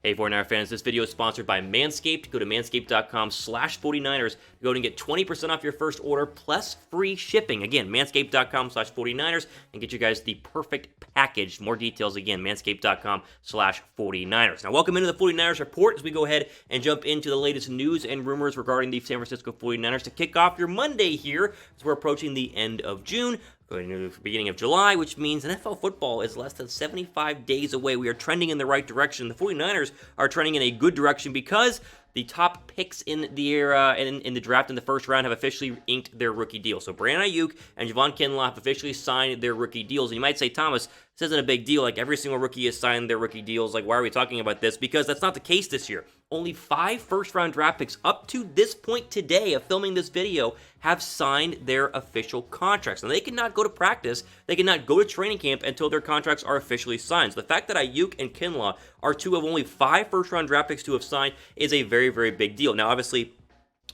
Hey 49er fans, this video is sponsored by Manscaped. Go to manscaped.com/49ers to go and get 20% off your first order plus free shipping. Again, manscaped.com/49ers and get you guys the perfect package. More details again, manscaped.com/49ers. Now, welcome into the 49ers report as we go ahead and jump into the latest news and rumors regarding the San Francisco 49ers to kick off your Monday here as we're approaching the end of June. Going into the beginning of July, which means NFL football is less than 75 days away. We are trending in the right direction. The 49ers are trending in a good direction because the top picks in the draft in the first round have officially inked their rookie deal. So Brandon Aiyuk and Javon Kinlaw have officially signed their rookie deals. And you might say, Thomas, this isn't a big deal. Like, every single rookie has signed their rookie deals. Like, why are we talking about this? Because that's not the case this year. Only 5 first-round draft picks up to this point today of filming this video have signed their official contracts. Now, they cannot go to practice. They cannot go to training camp until their contracts are officially signed. So the fact that Aiyuk and Kinlaw are 2 of only 5 first-round draft picks to have signed is a very, very big deal. Now, obviously,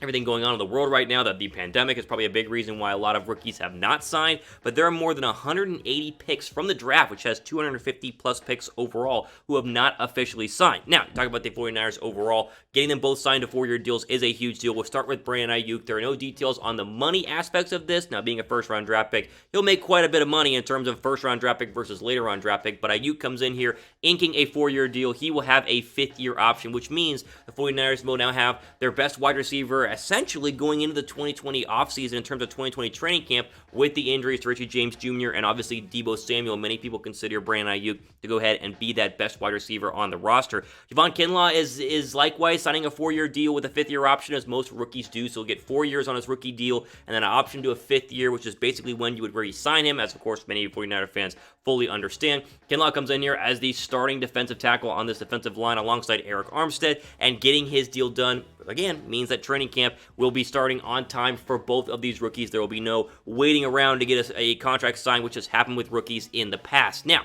everything going on in the world right now, that the pandemic is probably a big reason why a lot of rookies have not signed, but there are more than 180 picks from the draft, which has 250 plus picks overall, who have not officially signed. Now, talk about the 49ers overall. Getting them both signed to 4-year deals is a huge deal. We'll start with Brandon Aiyuk. There are no details on the money aspects of this. Now, being a first-round draft pick, he'll make quite a bit of money in terms of first-round draft pick versus later-round draft pick, but Aiyuk comes in here inking a 4-year deal. He will have a 5th-year option, which means the 49ers will now have their best wide receiver essentially going into the 2020 offseason in terms of 2020 training camp with the injuries to Richie James Jr. and obviously Deebo Samuel. Many people consider Brandon Aiyuk to go ahead and be that best wide receiver on the roster. Javon Kinlaw is likewise signing a 4-year deal with a 5th-year option, as most rookies do. So he'll get 4 years on his rookie deal and then an option to a 5th year, which is basically when you would re-sign him, as of course many 49er fans fully understand. Kinlaw comes in here as the starting defensive tackle on this defensive line alongside Eric Armstead, and getting his deal done again means that training camp will be starting on time for both of these rookies. There will be no waiting around to get a contract signed, which has happened with rookies in the past. Now,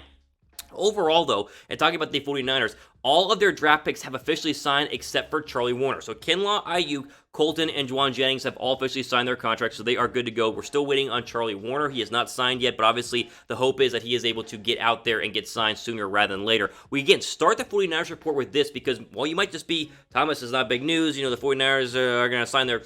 overall, though, and talking about the 49ers, all of their draft picks have officially signed except for Charlie Warner. So Kinlaw, Aiyuk, Colton, and Juwan Jennings have all officially signed their contracts, so they are good to go. We're still waiting on Charlie Warner. He has not signed yet, but obviously the hope is that he is able to get out there and get signed sooner rather than later. We, again, start the 49ers report with this because, while you might just be, Thomas, is not big news. You know, the 49ers are going to sign their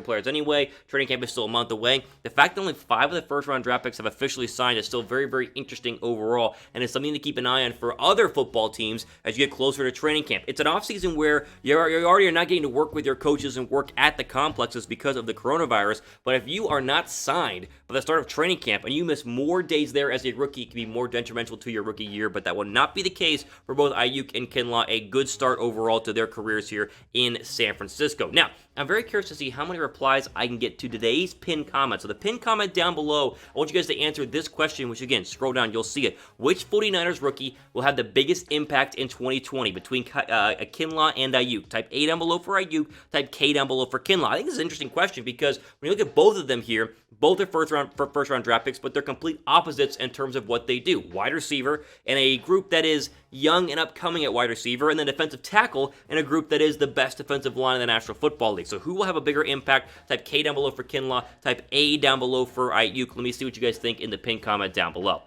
players anyway. Training camp is still a month away. The fact that only 5 of the first-round draft picks have officially signed is still very, very interesting overall, and it's something to keep an eye on for other football teams as you get closer to training camp. It's an offseason where you already are not getting to work with your coaches and work at the complexes because of the coronavirus, but if you are not signed by the start of training camp and you miss more days there as a rookie, it can be more detrimental to your rookie year, but that will not be the case for both Aiyuk and Kinlaw. A good start overall to their careers here in San Francisco. Now, I'm very curious to see how many replies I can get to today's pinned comment. So the pinned comment down below, I want you guys to answer this question, which, again, scroll down, you'll see it. Which 49ers rookie will have the biggest impact in 2020 between Kinlaw and Aiyuk? Type A down below for Aiyuk, type K down below for Kinlaw. I think this is an interesting question because when you look at both of them here, both are first-round draft picks, but they're complete opposites in terms of what they do. Wide receiver in a group that is young and upcoming at wide receiver, and then defensive tackle in a group that is the best defensive line in the National Football League. So who will have a bigger impact? Type K down below for Kinlaw, type A down below for Aiyuk. Let me see what you guys think in the pinned comment down below.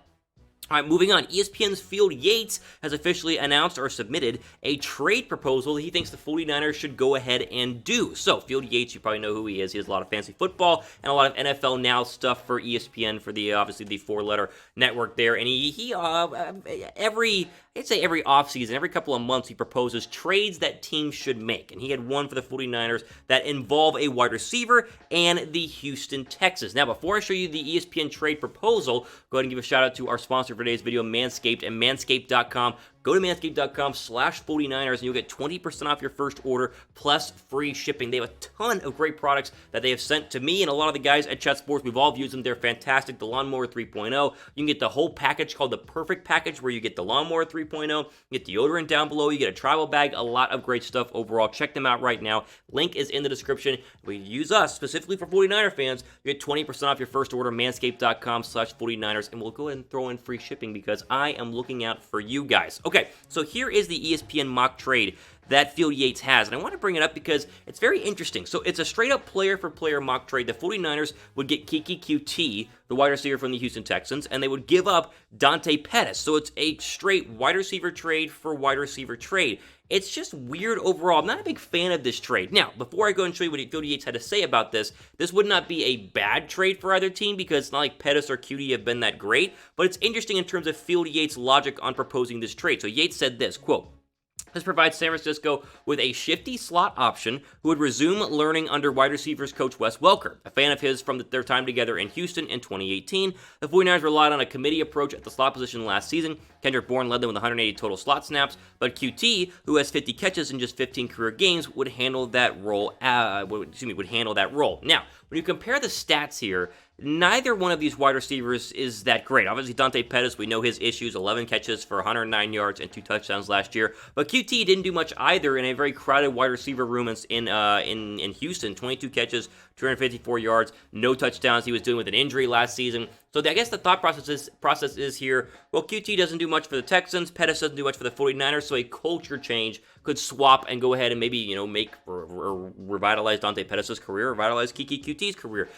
All right, moving on. ESPN's Field Yates has officially announced or submitted a trade proposal that he thinks the 49ers should go ahead and do. So, Field Yates, you probably know who he is. He has a lot of fantasy football and a lot of NFL Now stuff for ESPN, for the obviously the 4-letter network there. And every offseason, every couple of months, he proposes trades that teams should make. And he had one for the 49ers that involve a wide receiver and the Houston Texans. Now, before I show you the ESPN trade proposal, go ahead and give a shout out to our sponsor for today's video, Manscaped, and manscaped.com. Go to manscaped.com/49ers and you'll get 20% off your first order plus free shipping. They have a ton of great products that they have sent to me and a lot of the guys at Chet Sports. We've all used them. They're fantastic. The Lawnmower 3.0. You can get the whole package called the Perfect Package, where you get the Lawnmower 3.0, you get deodorant down below, you get a travel bag, a lot of great stuff overall. Check them out right now. Link is in the description. We use us specifically for 49er fans. You get 20% off your first order, manscaped.com/49ers, and we'll go ahead and throw in free shipping because I am looking out for you guys. Okay, so here is the ESPN mock trade that Field Yates has. And I want to bring it up because it's very interesting. So it's a straight-up player-for-player mock trade. The 49ers would get KeKe Coutee, the wide receiver from the Houston Texans, and they would give up Dante Pettis. So it's a straight wide receiver trade for wide receiver trade. It's just weird overall. I'm not a big fan of this trade. Now, before I go and show you what Field Yates had to say about this would not be a bad trade for either team because it's not like Pettis or Coutee have been that great, but it's interesting in terms of Field Yates' logic on proposing this trade. So Yates said this, quote, "This provides San Francisco with a shifty slot option who would resume learning under wide receivers coach Wes Welker, a fan of his from their time together in Houston in 2018. The 49ers relied on a committee approach at the slot position last season. Kendrick Bourne led them with 180 total slot snaps, but Coutee, who has 50 catches in just 15 career games, would handle that role. Now, when you compare the stats here, neither one of these wide receivers is that great. Obviously, Dante Pettis, we know his issues, 11 catches for 109 yards and 2 touchdowns last year. But Coutee didn't do much either in a very crowded wide receiver room in Houston. 22 catches, 254 yards, no touchdowns. He was dealing with an injury last season. So I guess the thought process is here, well, Coutee doesn't do much for the Texans, Pettis doesn't do much for the 49ers, so a culture change could swap and go ahead and maybe, make or revitalize Dante Pettis' career, revitalize KeKe Coutee's career.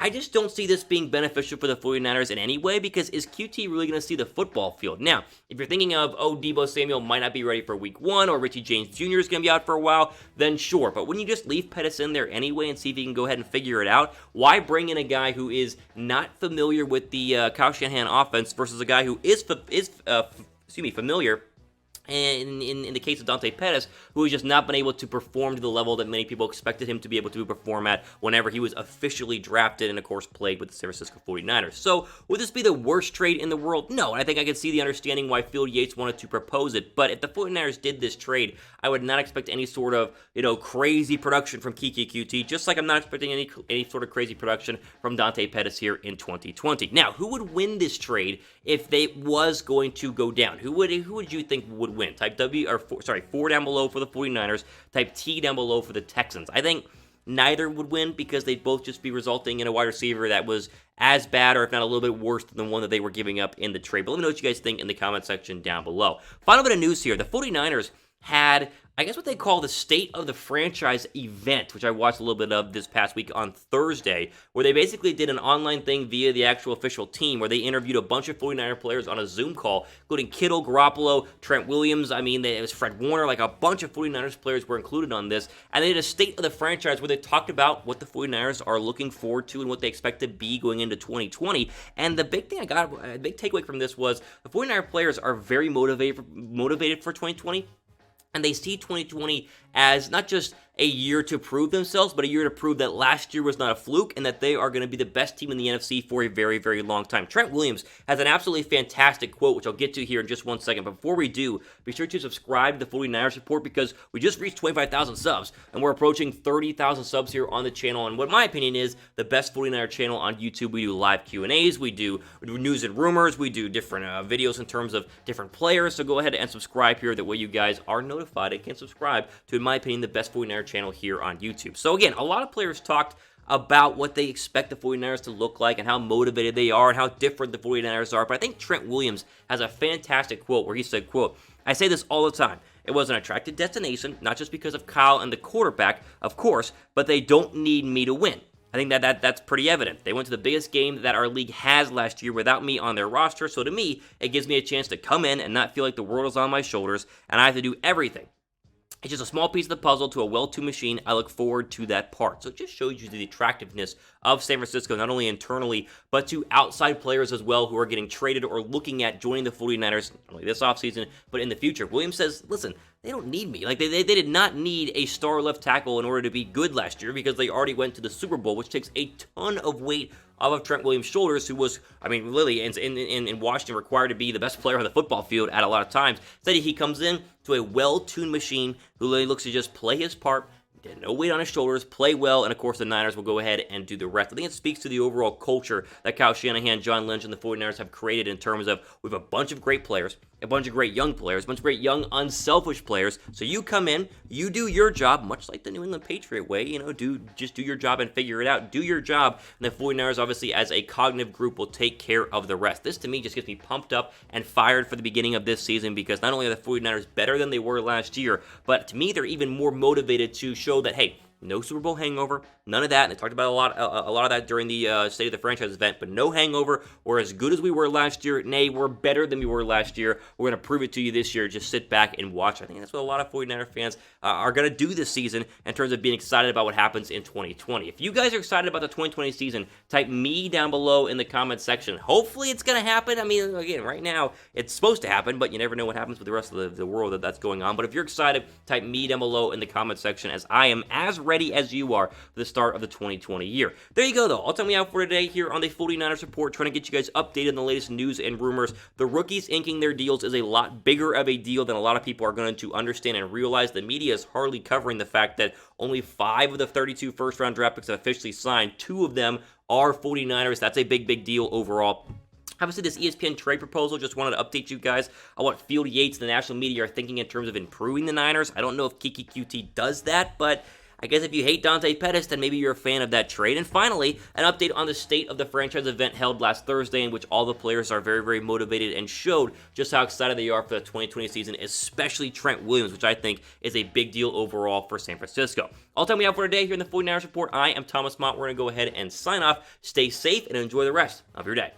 I just don't see this being beneficial for the 49ers in any way because is Coutee really going to see the football field? Now, if you're thinking of, Deebo Samuel might not be ready for week 1 or Richie James Jr. is going to be out for a while, then sure. But when you just leave Pettis in there anyway and see if he can go ahead and figure it out, why bring in a guy who is not familiar with the Kyle Shanahan offense versus a guy who is familiar? And in the case of Dante Pettis, who has just not been able to perform to the level that many people expected him to be able to perform at whenever he was officially drafted and, of course, played with the San Francisco 49ers. So, would this be the worst trade in the world? No, and I think I can see the understanding why Field Yates wanted to propose it. But if the 49ers did this trade, I would not expect any sort of, crazy production from KeKe Coutee, just like I'm not expecting any sort of crazy production from Dante Pettis here in 2020. Now, who would win this trade if they was going to go down? Who would you think would win? Type 4 down below for the 49ers, type T down below for the Texans. I think neither would win because they'd both just be resulting in a wide receiver that was as bad or if not a little bit worse than the one that they were giving up in the trade. But let me know what you guys think in the comment section down below. Final bit of news here. The 49ers had, I guess, what they call the State of the Franchise event, which I watched a little bit of this past week on Thursday, where they basically did an online thing via the actual official team, where they interviewed a bunch of 49er players on a Zoom call, including Kittle, Garoppolo, Trent Williams, it was Fred Warner, like a bunch of 49ers players were included on this, and they did a State of the Franchise where they talked about what the 49ers are looking forward to and what they expect to be going into 2020, and the big thing a big takeaway from this was the 49er players are very motivated for 2020, and they see 2020 as not just a year to prove themselves, but a year to prove that last year was not a fluke and that they are going to be the best team in the NFC for a very, very long time. Trent Williams has an absolutely fantastic quote, which I'll get to here in just one second. But before we do, be sure to subscribe to the 49ers Report because we just reached 25,000 subs and we're approaching 30,000 subs here on the channel. And what my opinion is the best 49er channel on YouTube. We do live Q&As, we do news and rumors, we do different videos in terms of different players. So go ahead and subscribe here. That way you guys are notified and can subscribe to, in my opinion, the best 49er channel here on YouTube. So again, a lot of players talked about what they expect the 49ers to look like and how motivated they are and how different the 49ers are. But I think Trent Williams has a fantastic quote where he said, quote, "I say this all the time. It was an attractive destination, not just because of Kyle and the quarterback, of course, but they don't need me to win." I think that's pretty evident. They went to the biggest game that our league has last year without me on their roster. So to me, it gives me a chance to come in and not feel like the world is on my shoulders and I have to do everything. It's just a small piece of the puzzle to a well-tuned machine. I look forward to that part. So it just shows you the attractiveness of San Francisco, not only internally, but to outside players as well who are getting traded or looking at joining the 49ers, not only this offseason, but in the future. Williams says, listen, they don't need me. Like, they did not need a star left tackle in order to be good last year because they already went to the Super Bowl, which takes a ton of weight off of Trent Williams' shoulders, who was, literally in Washington required to be the best player on the football field at a lot of times. Instead, he comes in to a well-tuned machine who literally looks to just play his part, no weight on his shoulders, play well, and of course the Niners will go ahead and do the rest. I think it speaks to the overall culture that Kyle Shanahan, John Lynch, and the 49ers have created in terms of we have a bunch of great players. a bunch of great young players, a bunch of great young, unselfish players. So you come in, you do your job, much like the New England Patriot way, just do your job and figure it out. Do your job, and the 49ers, obviously, as a cognitive group, will take care of the rest. This, to me, just gets me pumped up and fired for the beginning of this season, because not only are the 49ers better than they were last year, but to me, they're even more motivated to show that, hey, no Super Bowl hangover, none of that. And I talked about a lot of that during the State of the Franchise event, but no hangover. We're as good as we were last year. Nay, we're better than we were last year. We're going to prove it to you this year. Just sit back and watch. I think that's what a lot of 49er fans are going to do this season in terms of being excited about what happens in 2020. If you guys are excited about the 2020 season, type me down below in the comments section. Hopefully it's going to happen. I mean, again, right now it's supposed to happen, but you never know what happens with the rest of the world that's going on. But if you're excited, type me down below in the comments section, as I am as ready as you are for the start of the 2020 year. There you go, though. All time we have for today here on the 49ers Report, trying to get you guys updated on the latest news and rumors. The rookies inking their deals is a lot bigger of a deal than a lot of people are going to understand and realize. The media is hardly covering the fact that only 5 of the 32 first-round draft picks have officially signed. 2 of them are 49ers. That's a big deal overall. Obviously, this ESPN trade proposal, just wanted to update you guys on what Field Yates and the national media are thinking in terms of improving the Niners. I don't know if KeKe Coutee does that, but I guess if you hate Dante Pettis, then maybe you're a fan of that trade. And finally, an update on the State of the Franchise event held last Thursday, in which all the players are very motivated and showed just how excited they are for the 2020 season, especially Trent Williams, which I think is a big deal overall for San Francisco. All time we have for today here in the 49ers Report. I am Thomas Mott. We're going to go ahead and sign off. Stay safe and enjoy the rest of your day.